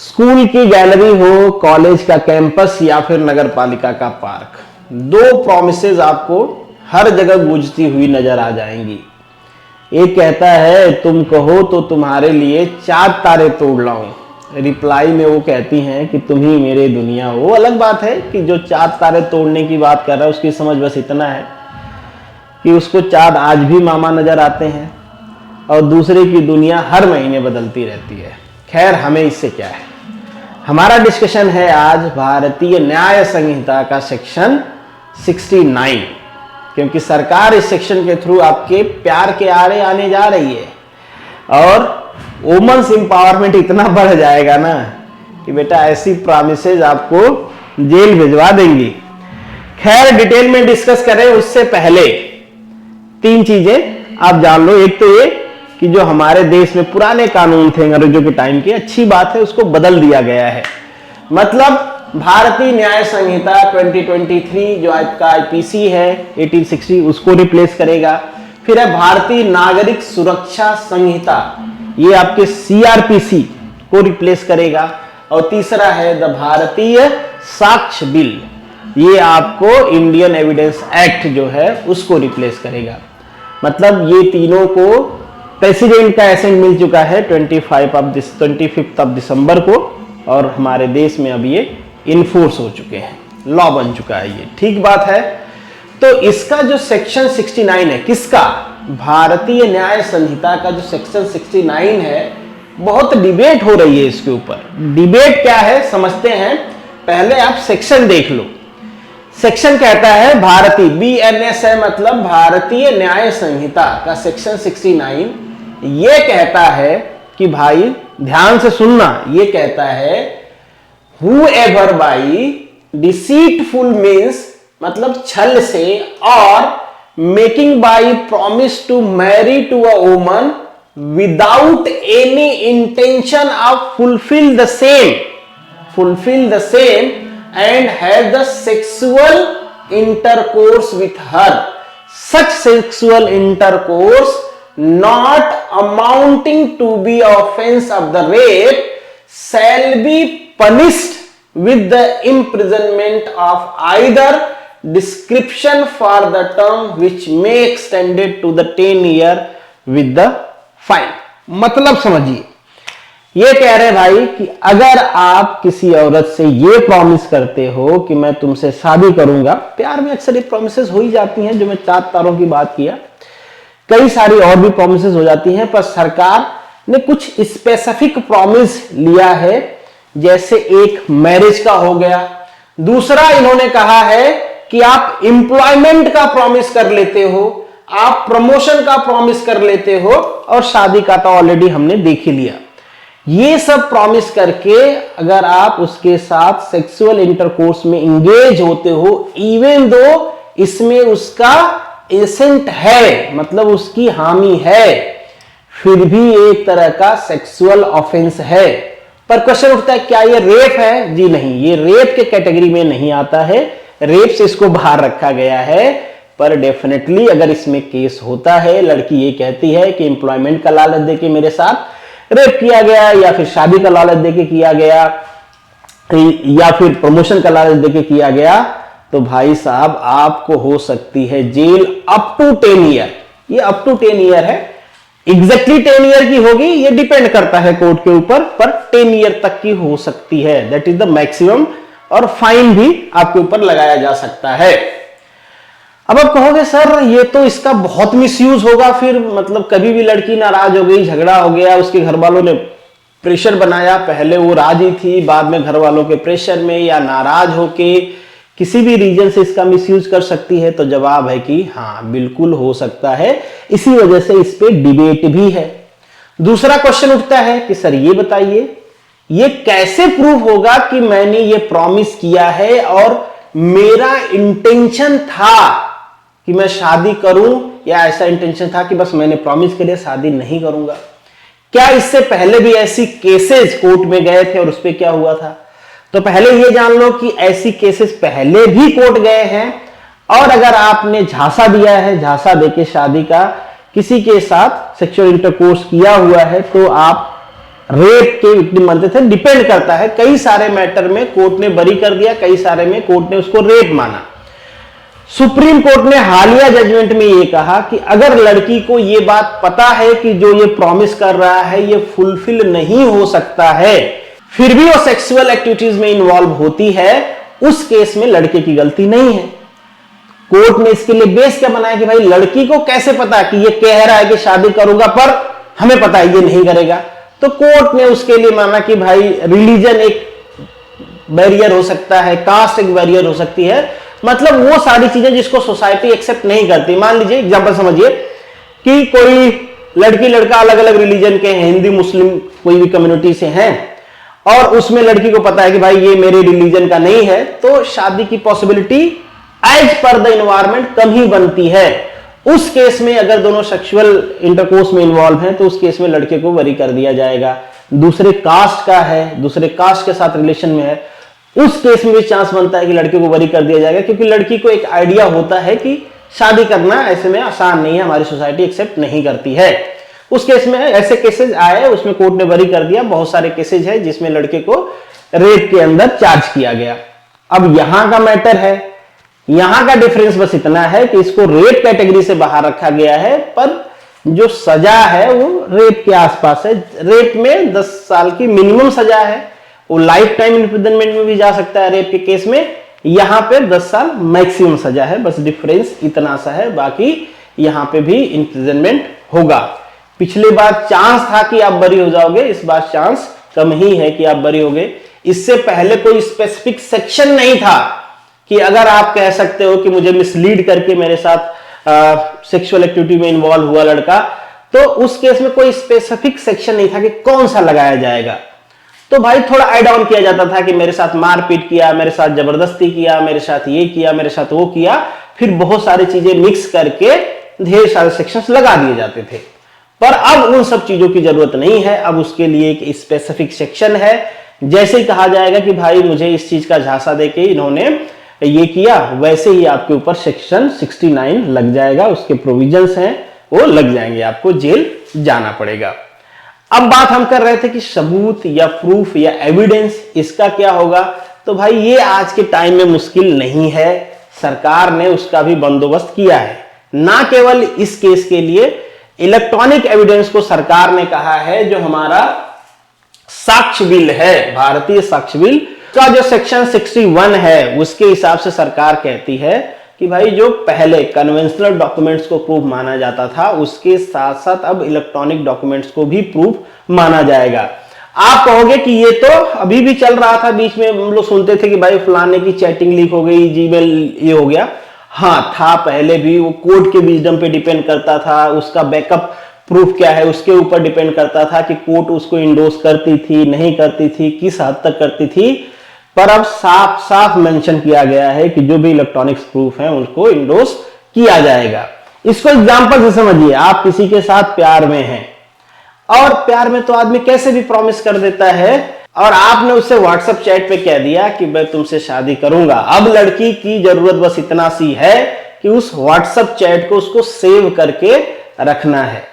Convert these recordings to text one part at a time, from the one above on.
School की gallery हो, college का कैंपस या फिर नगर पालिका का पार्क, दो प्रॉमिसेस आपको हर जगह गूंजती हुई नजर आ जाएंगी। एक कहता है तुम कहो तो तुम्हारे लिए 4 तारे तोड़ लाऊं, रिप्लाई में वो कहती हैं कि तुम ही मेरे दुनिया हो। अलग बात है कि जो 4 तारे तोड़ने की बात कर रहा है उसकी समझ बस इतना है कि उसको चाँद आज भी मामा नजर आते हैं और दूसरे की दुनिया हर महीने बदलती रहती है। खैर, हमें इससे क्या है। हमारा डिस्कशन है आज भारतीय न्याय संहिता का सेक्शन 69, क्योंकि सरकार इस सेक्शन के थ्रू आपके प्यार के आड़े आने जा रही है और वुमेन्स एम्पावरमेंट इतना बढ़ जाएगा ना कि बेटा ऐसी प्रॉमिसेज आपको जेल भिजवा देंगी। खैर, डिटेल में डिस्कस करें उससे पहले 3 चीजें आप जान लो। एक तो ये कि जो हमारे देश में पुराने कानून थे अंग्रेजों के टाइम के, अच्छी बात है उसको बदल दिया गया है। मतलब भारतीय न्याय संहिता 2023 जो आपका आईपीसी है 1860 उसको रिप्लेस करेगा। फिर है भारतीय नागरिक सुरक्षा संहिता, ये आपके सीआरपीसी को रिप्लेस करेगा। और तीसरा है द भारतीय साक्ष्य बिल, ये आपको इंडियन एविडेंस एक्ट जो है उसको रिप्लेस करेगा। मतलब ये तीनों को प्रेसिडेंट का एसेंट मिल चुका है 25 दिसंबर को और हमारे देश में अब ये इनफोर्स हो चुके हैं, लॉ बन चुका है ये। ठीक बात है। तो इसका जो सेक्शन 69 है, किसका? भारतीय न्याय संहिता का जो सेक्शन 69 है, बहुत डिबेट हो रही है इसके ऊपर। डिबेट क्या है समझते हैं। पहले आप सेक्शन देख लो। सेक्शन कहता है भारतीय, BNS है मतलब भारतीय न्याय संहिता का सेक्शन 69 ये कहता है कि भाई ध्यान से सुनना, ये कहता है whoever by deceitful means मतलब छल से और making by promise to marry to a woman without any intention of fulfill the same and have the sexual intercourse with her, such sexual intercourse not amounting to be offense of the rape shall be punished with the imprisonment of either description for the term which may extended to the 10 year with the fine। मतलब समझिए, ये कह रहे भाई कि अगर आप किसी औरत से ये प्रॉमिस करते हो कि मैं तुमसे शादी करूंगा, प्यार में अक्सर ये प्रॉमिसेस हो ही जाती हैं, जो मैं 4 तारों की बात किया, कई सारी और भी प्रॉमिसेस हो जाती हैं, पर सरकार ने कुछ स्पेसिफिक प्रॉमिस लिया है। जैसे एक मैरिज का हो गया, दूसरा इन्होंने कहा है कि आप एम्प्लॉयमेंट का प्रॉमिस कर लेते हो, आप प्रमोशन का प्रॉमिस कर लेते हो, और शादी का तो ऑलरेडी हमने देख ही लिया। ये सब प्रॉमिस करके अगर आप उसके साथ सेक्सुअल इंटरकोर्स में इंगेज होते हो, इवन दो इसमें उसका एसेंट है, मतलब उसकी हामी है, फिर भी एक तरह का सेक्सुअल ऑफेंस है। पर क्वेश्चन उठता है क्या ये रेप है? जी नहीं, ये रेप के कैटेगरी में नहीं आता है, रेप से इसको बाहर रखा गया है। पर डेफिनेटली अगर इसमें केस होता है, लड़की ये कहती है कि एम्प्लॉयमेंट का लालच देके मेरे साथ रेप किया गया, या फिर शादी का लालच देके किया गया, या फिर प्रमोशन का लालच देके किया गया, तो भाई साहब आपको हो सकती है जेल अप टू 10 ईयर। ये अप टू 10 ईयर है, एग्जैक्टली 10 ईयर की होगी ये डिपेंड करता है कोर्ट के ऊपर, पर 10 ईयर तक की हो सकती है, दैट इज द मैक्सिमम। और फाइन भी आपके ऊपर लगाया जा सकता है। अब आप कहोगे सर ये तो इसका बहुत मिसयूज होगा, फिर मतलब कभी भी लड़की नाराज हो गई, झगड़ा हो गया, उसके घर वालों ने प्रेशर बनाया, पहले वो राजी थी, बाद में घर वालों के प्रेशर में या नाराज होके किसी भी रीजन से इसका मिसयूज कर सकती है। तो जवाब है कि हाँ बिल्कुल हो सकता है, इसी वजह से इस पे डिबेट भी है। दूसरा क्वेश्चन उठता है कि सर ये बताइए ये कैसे प्रूव होगा कि मैंने ये प्रॉमिस किया है और मेरा इंटेंशन था कि मैं शादी करूं, या ऐसा इंटेंशन था कि बस मैंने प्रॉमिस के लिए शादी नहीं करूंगा। क्या इससे पहले भी ऐसी केसेस कोर्ट में गए थे और उस पर क्या हुआ था? तो पहले ये जान लो कि ऐसी केसेस पहले भी कोर्ट गए हैं, और अगर आपने झांसा दिया है, झांसा देके शादी का किसी के साथ सेक्सुअल इंटरकोर्स किया हुआ है, तो आप रेप के विक्टिम बनते थे, डिपेंड करता है। कई सारे मैटर में कोर्ट ने बरी कर दिया, कई सारे में कोर्ट ने उसको रेप माना। सुप्रीम कोर्ट ने हालिया जजमेंट में यह कहा कि अगर लड़की को यह बात पता है कि जो ये प्रॉमिस कर रहा है ये फुलफिल नहीं हो सकता है, फिर भी वो सेक्सुअल एक्टिविटीज में इन्वॉल्व होती है, उस केस में लड़के की गलती नहीं है। कोर्ट ने इसके लिए बेस क्या बनाया कि भाई लड़की को कैसे पता कि ये कह रहा है कि शादी करूंगा पर हमें पता है ये नहीं करेगा, तो कोर्ट ने उसके लिए माना कि भाई रिलीजन एक बैरियर हो सकता है, कास्ट एक बैरियर हो सकती है, मतलब वो सारी चीजें जिसको सोसाइटी एक्सेप्ट नहीं करती। मान लीजिए एग्जांपल समझिए कि कोई लड़की लड़का अलग अलग रिलीजन के हैं, हिंदू मुस्लिम कोई भी कम्युनिटी से हैं, और उसमें लड़की को पता है कि भाई ये मेरे रिलीजन का नहीं है, तो शादी की possibility as per the environment कम ही बनती है। उस केस में अगर दोनों सेक्सुअल इंटरकोर्स में इन्वॉल्व हैं तो उस केस में लड़के को बरी कर दिया जाएगा। दूसरे कास्ट का है, दूसरे कास्ट के साथ रिलेशन में है, उस केस में भी चांस बनता है कि लड़के को बरी कर दिया जाएगा, क्योंकि लड़की को एक आइडिया होता है कि शादी करना ऐसे में आसान नहीं है, हमारी सोसाइटी एक्सेप्ट नहीं करती है। उस केस में ऐसे केसेस आए, उसमें कोर्ट ने बरी कर दिया। बहुत सारे केसेस है जिसमें लड़के को रेप के अंदर चार्ज किया गया। अब यहां का मैटर है, यहां का डिफरेंस बस इतना है कि इसको रेप कैटेगरी से बाहर रखा गया है, पर जो सजा है वो रेप के आसपास है। रेप में 10 साल की मिनिमम सजा है, वो लाइफ टाइम इम्प्रिजनमेंट में भी जा सकता है रेप के केस में, यहां पे 10 साल मैक्सिमम सजा है। बस डिफरेंस इतना सा है, बाकी यहां पे भी इम्प्रिजनमेंट होगा। पिछली बार चांस था कि आप बरी हो जाओगे, इस बार चांस कम ही है कि आप बरी होगे। इससे पहले कोई स्पेसिफिक सेक्शन नहीं था कि अगर आप कह सकते हो कि मुझे मिसलीड करके मेरे साथ सेक्सुअल एक्टिविटी में इन्वॉल्व हुआ लड़का, तो उस केस में कोई स्पेसिफिक सेक्शन नहीं था कि कौन सा लगाया जाएगा। तो भाई थोड़ा ऐड ऑन किया जाता था कि मेरे साथ मारपीट किया, मेरे साथ जबरदस्ती किया, मेरे साथ ये किया, मेरे साथ वो किया, फिर बहुत सारी चीजें मिक्स करके ढेर सारे सेक्शंस लगा दिए जाते थे। पर अब उन सब चीजों की जरूरत नहीं है, अब उसके लिए एक स्पेसिफिक सेक्शन है। जैसे ही कहा जाएगा कि भाई मुझे इस चीज का झांसा देके इन्होंने ये किया, वैसे ही आपके ऊपर सेक्शन 69 लग जाएगा, उसके प्रोविजंस हैं वो लग जाएंगे, आपको जेल जाना पड़ेगा। अब बात हम कर रहे थे कि सबूत या प्रूफ या एविडेंस इसका क्या होगा, तो भाई ये आज के टाइम में मुश्किल नहीं है, सरकार ने उसका भी बंदोबस्त किया है। ना केवल इस केस के लिए इलेक्ट्रॉनिक एविडेंस को सरकार ने कहा है, जो हमारा साक्ष्य बिल है, भारतीय साक्ष्य बिल का जो सेक्शन 61 है, उसके हिसाब से सरकार कहती है कि भाई जो पहले कन्वेंशनल डॉक्यूमेंट्स को प्रूफ माना जाता था, उसके साथ साथ अब इलेक्ट्रॉनिक डॉक्यूमेंट्स को भी प्रूफ माना जाएगा। आप कहोगे कि ये तो अभी भी चल रहा था, बीच में हम लोग सुनते थे कि भाई फलाने की चैटिंग लीक हो गई, जीमेल ये हो गया। हाँ था पहले भी, वो कोर्ट के विजडम पे डिपेंड करता था, उसका बैकअप प्रूफ क्या है उसके ऊपर डिपेंड करता था कि कोर्ट उसको इंडोर्स करती थी नहीं करती थी, किस हद तक करती थी। पर अब साफ साफ मेंशन किया गया है कि जो भी इलेक्ट्रॉनिक्स प्रूफ है उसको इंडोर्स किया जाएगा। इसको एग्जांपल से समझिए, आप किसी के साथ प्यार में हैं, और प्यार में तो आदमी कैसे भी प्रॉमिस कर देता है, और आपने उससे व्हाट्सएप चैट पे कह दिया कि मैं तुमसे शादी करूंगा। अब लड़की की जरूरत बस इतना सी है कि उस व्हाट्सएप चैट को उसको सेव करके रखना है।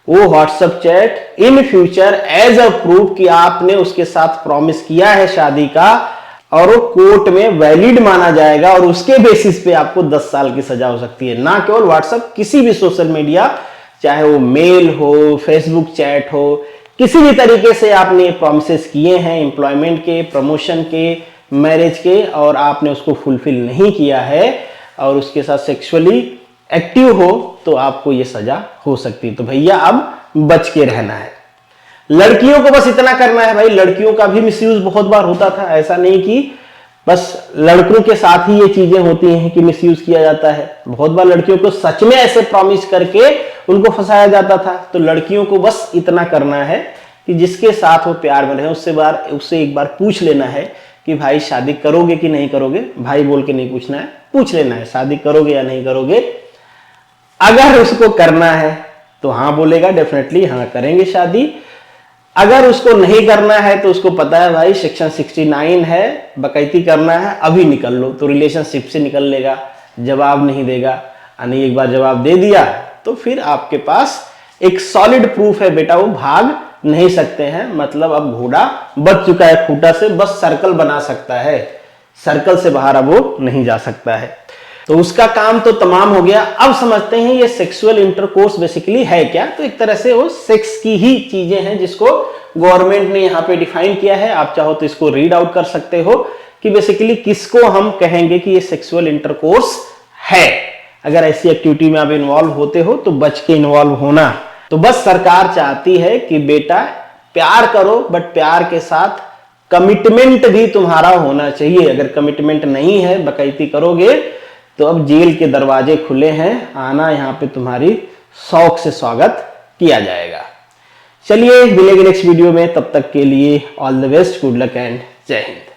वो WhatsApp chat in future as a proof कि आपने उसके साथ प्रॉमिस किया है शादी का, और वो कोर्ट में वैलिड माना जाएगा, और उसके बेसिस पे आपको 10 साल की सजा हो सकती है। ना केवल व्हाट्सएप, किसी भी सोशल मीडिया, चाहे वो मेल हो, फेसबुक चैट हो, किसी भी तरीके से आपने प्रॉमिसेस किए हैं एम्प्लॉयमेंट के, प्रमोशन के, मैरिज के, और आपने उसको फुलफिल नहीं किया है और उसके साथ सेक्सुअली एक्टिव हो, तो आपको ये सजा हो सकती है। तो भैया अब बच के रहना है। लड़कियों को बस इतना करना है भाई, लड़कियों का भी मिसयूज बहुत बार होता था, ऐसा नहीं कि बस लड़कों के साथ ही ये चीजें होती हैं कि मिसयूज किया जाता है। बहुत बार लड़कियों को सच में ऐसे प्रॉमिस करके उनको फंसाया जाता था। तो लड़कियों को बस इतना करना है कि जिसके साथ वो प्यार में रहे उससे एक बार पूछ लेना है कि भाई शादी करोगे कि नहीं करोगे। भाई बोल के नहीं पूछना है, पूछ लेना है शादी करोगे या नहीं करोगे। अगर उसको करना है तो हाँ बोलेगा, डेफिनेटली हाँ करेंगे शादी। अगर उसको नहीं करना है तो उसको पता है भाई सेक्शन 69 है, बकैती करना है, अभी निकल लो, तो रिलेशनशिप से निकल लेगा, जवाब नहीं देगा। एक बार जवाब दे दिया तो फिर आपके पास एक सॉलिड प्रूफ है बेटा, वो भाग नहीं सकते हैं, मतलब अब घोड़ा बच चुका है खूंटा से, बस सर्कल बना सकता है, सर्कल से बाहर अब वो नहीं जा सकता है। तो उसका काम तो तमाम हो गया। अब समझते हैं ये सेक्सुअल इंटरकोर्स बेसिकली है क्या। तो एक तरह से वो सेक्स की ही चीजें हैं जिसको गवर्नमेंट ने यहाँ पे डिफाइन किया है। आप चाहो तो इसको रीड आउट कर सकते हो कि बेसिकली किसको हम कहेंगे कि ये सेक्सुअल इंटरकोर्स है। अगर ऐसी एक्टिविटी में आप इन्वॉल्व होते हो तो बच के इन्वॉल्व होना। तो बस सरकार चाहती है कि बेटा प्यार करो, बट प्यार के साथ कमिटमेंट भी तुम्हारा होना चाहिए। अगर कमिटमेंट नहीं है, बकैती करोगे, तो अब जेल के दरवाजे खुले हैं, आना यहाँ पे तुम्हारी शौक से स्वागत किया जाएगा। चलिए मिलेंगे नेक्स्ट वीडियो में, तब तक के लिए all the best, good luck and जय हिंद।